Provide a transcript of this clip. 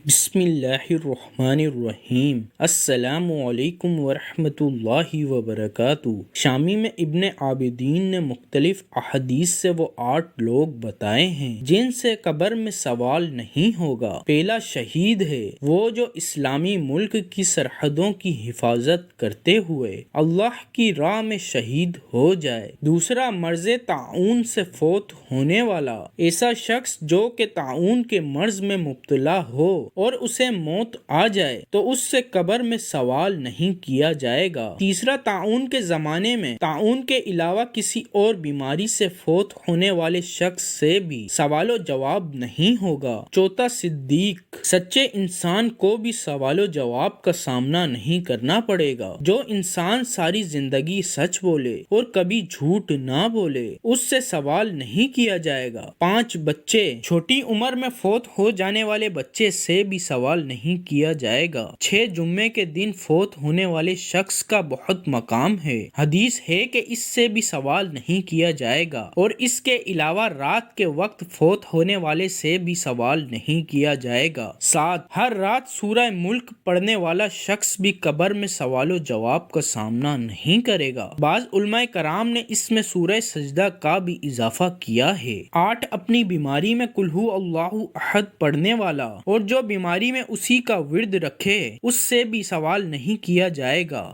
بسم اللہ الرحمن الرحیم۔ السلام علیکم ورحمۃ اللہ وبرکاتہ۔ شامی میں ابن عابدین نے مختلف احادیث سے وہ 8 لوگ بتائے ہیں جن سے قبر میں سوال نہیں ہوگا۔ پہلا شہید ہے، وہ جو اسلامی ملک کی سرحدوں کی حفاظت کرتے ہوئے اللہ کی راہ میں شہید ہو جائے۔ دوسرا مرض طاعون سے فوت ہونے والا، ایسا شخص جو کہ طاعون کے مرض میں مبتلا ہو اور اسے موت آ جائے تو اس سے قبر میں سوال نہیں کیا جائے گا۔ تیسرا، طاعون کے زمانے میں طاعون کے علاوہ کسی اور بیماری سے فوت ہونے والے شخص سے بھی سوال و جواب نہیں ہوگا۔ چوتھا، صدیق، سچے انسان کو بھی سوال و جواب کا سامنا نہیں کرنا پڑے گا۔ جو انسان ساری زندگی سچ بولے اور کبھی جھوٹ نہ بولے اس سے سوال نہیں کیا جائے گا۔ 5، بچے، چھوٹی عمر میں فوت ہو جانے والے بچے سے بھی سوال نہیں کیا جائے گا۔ 6، جمعے کے دن فوت ہونے والے شخص کا بہت مقام ہے۔ حدیث ہے کہ اس سے بھی سوال نہیں کیا جائے گا، اور اس کے علاوہ رات کے وقت فوت ہونے والے سے بھی سوال نہیں کیا جائے گا۔ 7، ہر رات سورہ ملک پڑھنے والا شخص بھی قبر میں سوال و جواب کا سامنا نہیں کرے گا۔ بعض علماء کرام نے اس میں سورہ سجدہ کا بھی اضافہ کیا ہے۔ 8، اپنی بیماری میں قل ھو اللہ احد پڑھنے والا اور جو بیماری میں اسی کا ورد رکھے اس سے بھی سوال نہیں کیا جائے گا۔